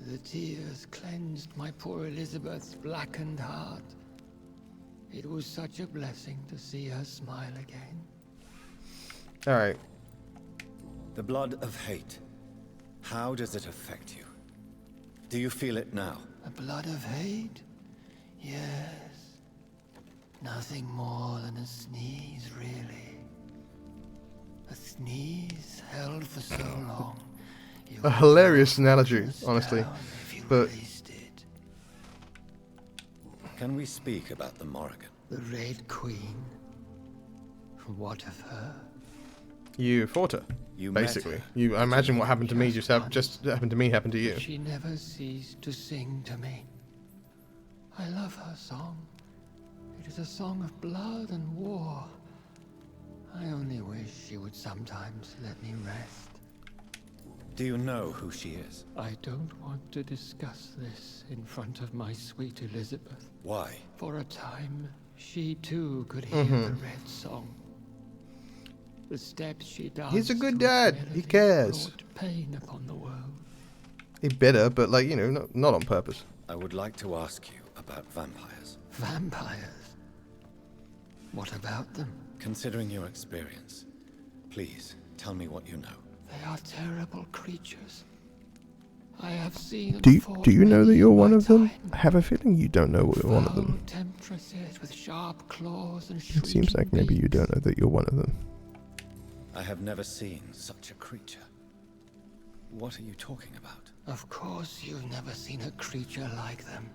The tears cleansed my poor Elizabeth's blackened heart. It was such a blessing to see her smile again. alright. The blood of hate. How does it affect you? Do you feel it now? The blood of hate? Yes. Nothing more than a sneeze, really. A sneeze held for so long. you A would hilarious fall analogy, face honestly. down if you But released it. Can we speak about the Morrigan? The Red Queen. What of her? you fought her. You met Basically. her. I imagine what happened to me just Just happened to me happened to you. She never ceased to sing to me. I love her song. It is a song of blood and war. I only wish she would sometimes let me rest. Do you know who she is? I don't want to discuss this in front of my sweet Elizabeth. Why? For a time, she too could hear the Red Song. The steps she danced. He's a good to its dad. melody He cares. brought pain upon the world. He bitter, but like, you know, not on purpose. I would like to ask you about vampires. Vampires? What about them? Considering your experience, please tell me what you know. They are terrible creatures. I have seen them. Do you know that you're one of them? time. I have a feeling you don't know you're one of them. Foul temptresses with sharp claws and It seems like maybe you don't know that you're one of them. I have never seen such a creature. What are you talking about? Of course you've never seen a creature like them.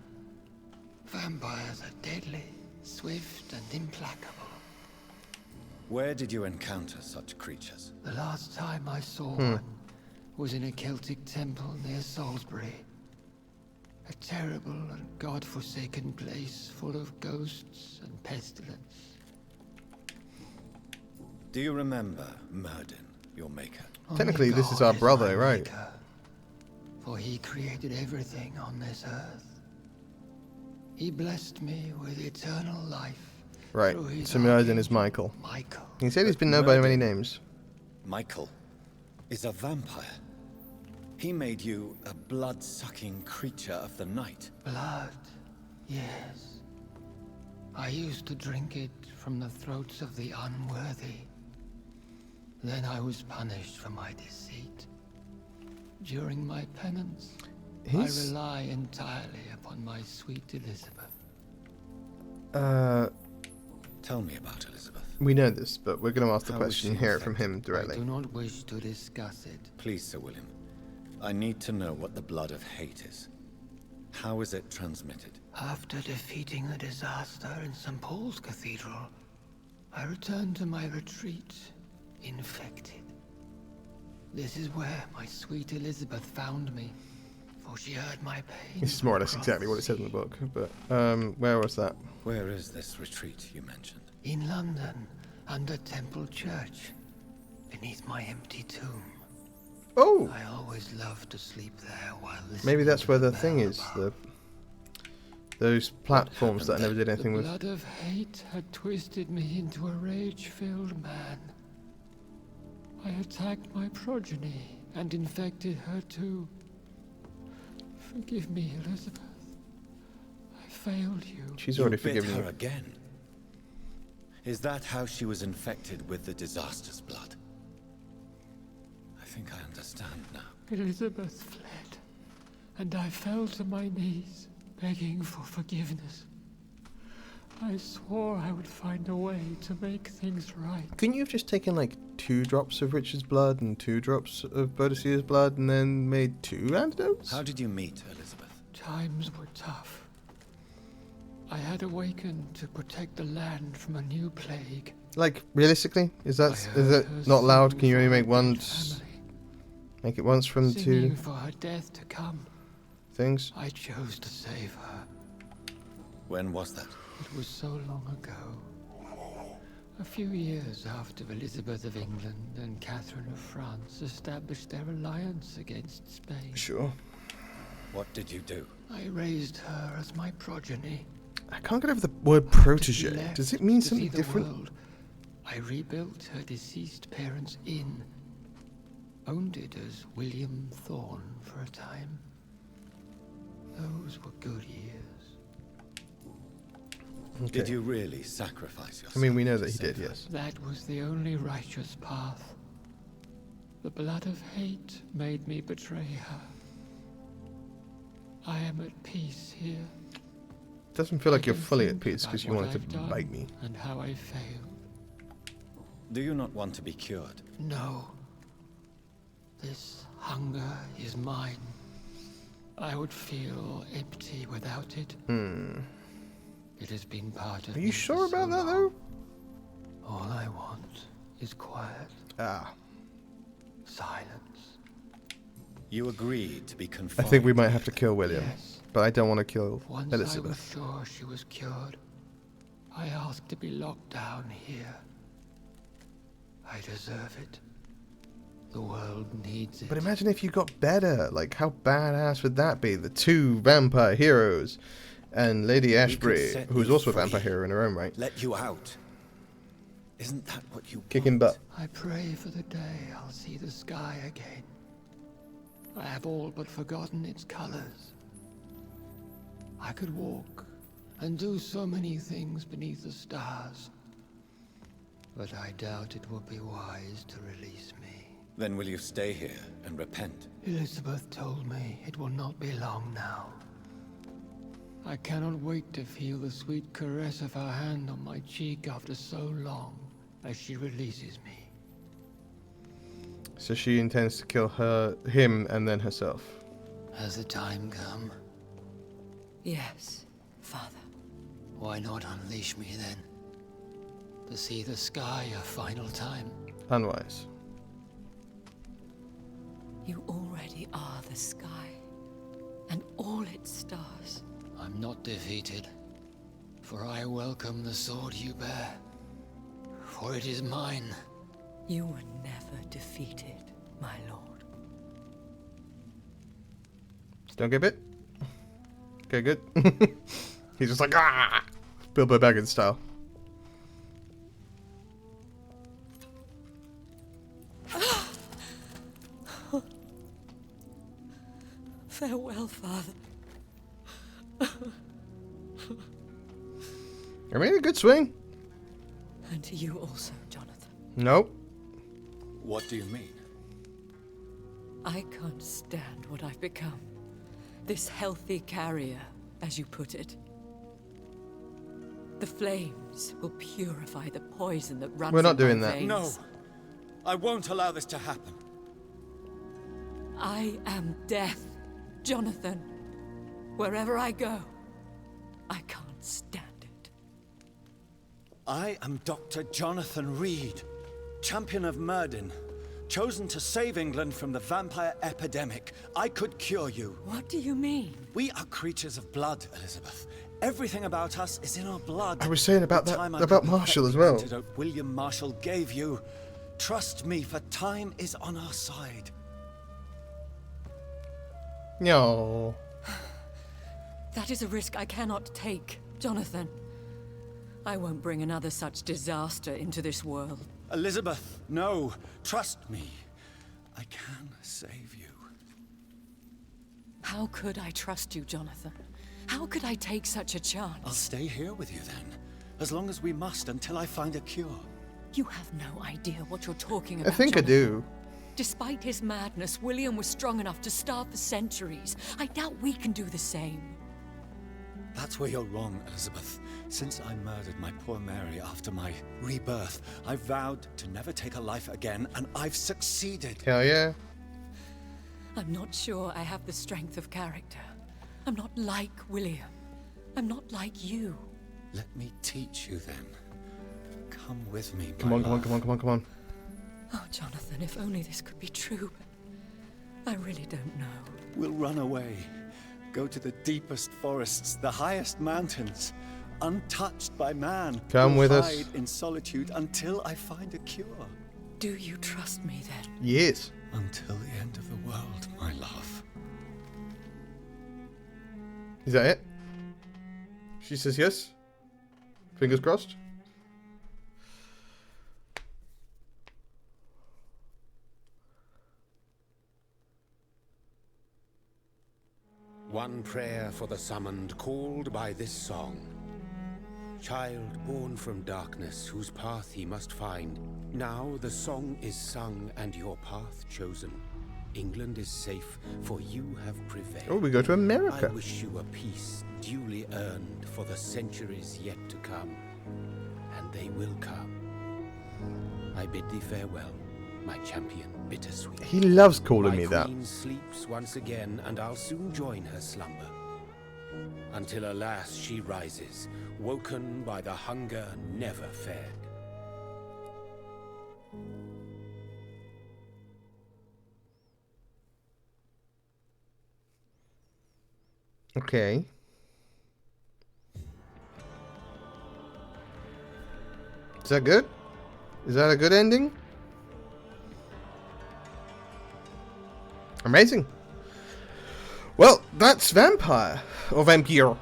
Vampires are deadly, swift and implacable. Where did you encounter such creatures? The last time I saw one was in a Celtic temple near Salisbury. A terrible and god-forsaken place full of ghosts and pestilence. Do you remember Myrddin, your maker? Technically, Only this is God our brother, my right? maker, for he created everything on this earth. He blessed me with eternal life. Right. through his So Myrddin is archangel, Michael. Michael. He said he's been known by many Myrddin- names. Michael is a vampire. He made you a blood-sucking creature of the night. Blood, yes. I used to drink it from the throats of the unworthy. Then I was punished for my deceit. During my penance, I rely entirely upon my sweet Elizabeth. Tell me about Elizabeth. We know this, but we're going to ask the How was question she and hear it from him I directly. do not wish to discuss it. Please, Sir William. I need to know what the blood of hate is. How is it transmitted? After defeating the disaster in St. Paul's Cathedral, I returned to my retreat, infected. This is where my sweet Elizabeth found me, for she heard my pain. This is more or less across exactly what it says in the book, but where was that? Where is this retreat you mentioned? In London, under Temple Church, beneath my empty tomb. Oh! I always loved to sleep there while listening. Maybe that's to where the bell thing is. above. Those platforms that I never did anything The with. blood of hate had twisted me into a rage-filled man. I attacked my progeny and infected her too. Forgive me, Elizabeth. I failed you. She's You already bit forgiven her you. again. Is that how she was infected with the disaster's blood? I think I understand now. Elizabeth fled, and I fell to my knees, begging for forgiveness. I swore I would find a way to make things right. Couldn't you have just taken like 2 drops of Richard's blood and 2 drops of Boadicea's blood and then made 2 antidotes? How did you meet Elizabeth? Times were tough. I had awakened to protect the land from a new plague. Like, realistically? Is I it heard her not loud? sing Can you for only her make dead once? family, Make it once from the 2 singing for her death to come. things? I chose to save her. When was that? It was so long ago. A few years after Elizabeth of England and Catherine of France established their alliance against Spain. Sure. What did you do? I raised her as my progeny. I can't get over the word After she protege. left Does it mean to see something the different? world, I rebuilt her deceased parents' inn. Owned it as William Thorne for a time. Those were good years. Okay. Did you really sacrifice yourself? I mean, we know that to he did, save her? yes. That was the only righteous path. The blood of hate made me betray her. I am at peace here. Doesn't feel like I you're can fully at think peace about because you what wanted I've to done bite me. and how I failed. Do you not want to be cured? No. This hunger is mine. I would feel empty without it. It has been part of Are me you for sure so about that, though? long. All I want is quiet, Ah. silence. You agreed to be I confined. think we might have to kill William. Yes. But I don't want to kill Once I was Elizabeth. sure she was cured, I asked to be locked down here. I deserve it. The world needs it. But imagine if you got better. Like, how badass would that be? The two vampire heroes and Lady Ashbury, set who's you also a free. vampire hero in her own right. Let you out. Isn't that what you Kicking want? butt. I pray for the day I'll see the sky again. I have all but forgotten its colors. I could walk and do so many things beneath the stars. But I doubt it will be wise to release me. Then will you stay here and repent? Elizabeth told me it will not be long now. I cannot wait to feel the sweet caress of her hand on my cheek after so long as she releases me. So she intends to kill him, and then herself. Has the time come? Yes, Father. Why not unleash me then? To see the sky a final time? Unwise. You already are the sky, and all its stars. I'm not defeated, for I welcome the sword you bear, for it is mine. You were never defeated, my lord. Don't get bit? Okay, good. He's just like, ah! Bilbo Baggins style. Farewell, Father. I made a good swing. And to you also, Jonathan. Nope. What do you mean? I can't stand what I've become. This healthy carrier, as you put it. The flames will purify the poison that runs We're not in my doing that. veins. No! I won't allow this to happen. I am death, Jonathan. Wherever I go, I can't stand it. I am Dr. Jonathan Reed, champion of Myrddin, chosen to save England from the vampire epidemic. I could cure you. What do you mean? We are creatures of blood, Elizabeth. Everything about us is in our blood. I was saying about The that, time I about could Marshall perfect as the well. antidote William Marshall gave you. Trust me, for time is on our side. No. That is a risk I cannot take, Jonathan. I won't bring another such disaster into this world. Elizabeth, no. Trust me. I can save you. How could I trust you, Jonathan? How could I take such a chance? I'll stay here with you then, as long as we must until I find a cure. You have no idea what you're talking I about, think Jonathan. I do. Despite his madness, William was strong enough to starve for centuries. I doubt we can do the same. That's where you're wrong, Elizabeth. Since I murdered my poor Mary after my rebirth, I vowed to never take a life again, and I've succeeded. Hell yeah. I'm not sure I have the strength of character. I'm not like William. I'm not like you. Let me teach you then. Come with me, Come my on, come on, love. come on, come on, come on. Oh, Jonathan, if only this could be true, but I really don't know. We'll run away. Go to the deepest forests, the highest mountains, untouched by man. Come We'll with us. hide in solitude until I find a cure. Do you trust me then? Yes. Until the end of the world, my love. Is that it? She says yes. Fingers crossed. One prayer for the summoned, called by this song. Child born from darkness, whose path he must find. Now the song is sung and your path chosen. England is safe, for you have prevailed. Oh, we go to I America. wish you a peace duly earned for the centuries yet to come. And they will come. I bid thee farewell, my champion bittersweet. He loves calling My me that. queen sleeps once again, and I'll soon join her slumber. Until alas she rises, woken by the hunger never fed. Okay. Is that good? Is that a good ending? Amazing. Well, that's Vampyr or Vampyr.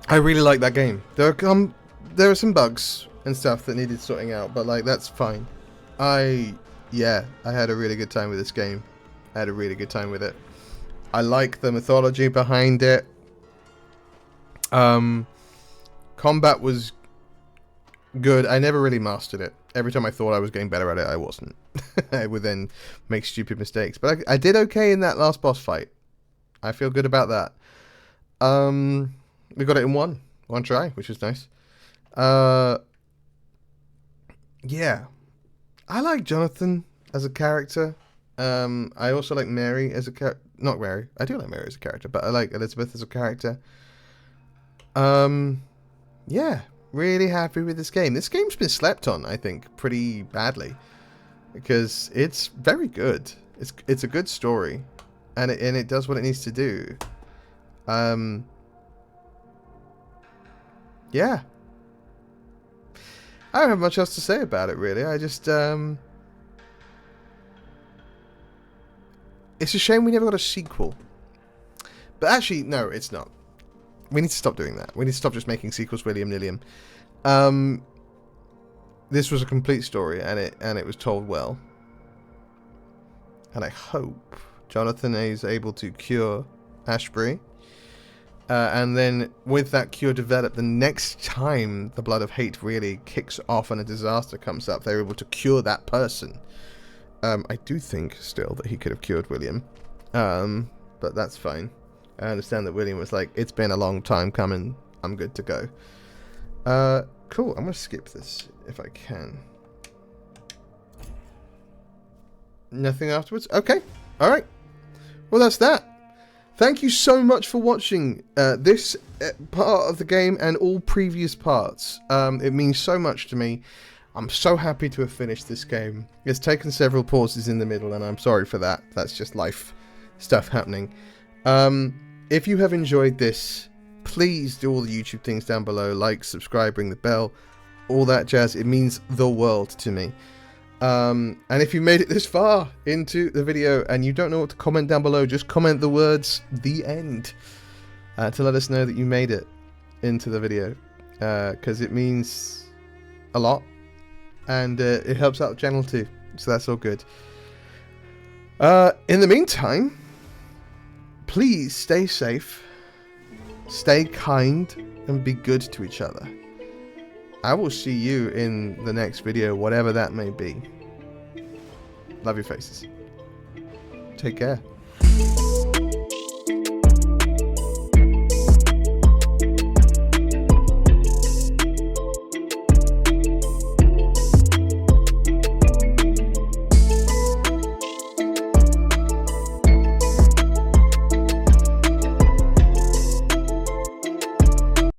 I really like that game. There are some bugs and stuff that needed sorting out, but like that's fine. I had a really good time with this game. I had a really good time with it. I like the mythology behind it. Combat was good. I never really mastered it. Every time I thought I was getting better at it, I wasn't. I would then make stupid mistakes. But I did okay in that last boss fight. I feel good about that. We got it in one try, which was nice. Yeah. I like Jonathan as a character. I also like Mary as a character. Not Mary. I do like Mary as a character, but I like Elizabeth as a character. Yeah. Really happy with this game. This game's been slept on, I think, pretty badly. Because it's very good. It's a good story. And it does what it needs to do. Yeah. I don't have much else to say about it, really. I just, it's a shame we never got a sequel. But actually, no, it's not. We need to stop doing that. We need to stop just making sequels willy-nilly. This was a complete story, and it was told well. And I hope Jonathan is able to cure Ashbury. And then with that cure developed, the next time the Blood of Hate really kicks off and a disaster comes up, they're able to cure that person. I do think still that he could have cured William. But that's fine. I understand that William was like, it's been a long time coming. I'm good to go. Cool. I'm going to skip this if I can. Nothing afterwards? Okay. Alright. Well, that's that. Thank you so much for watching this part of the game and all previous parts. It means so much to me. I'm so happy to have finished this game. It's taken several pauses in the middle, and I'm sorry for that. That's just life stuff happening. If you have enjoyed this, please do all the YouTube things down below. Like, subscribe, ring the bell, all that jazz. It means the world to me. And if you made it this far into the video and you don't know what to comment down below, just comment the words "the end" to let us know that you made it into the video, because it means a lot, and it helps out the channel too, so that's all good. In the meantime, please stay safe, stay kind, and be good to each other. I will see you in the next video, whatever that may be. Love your faces. Take care.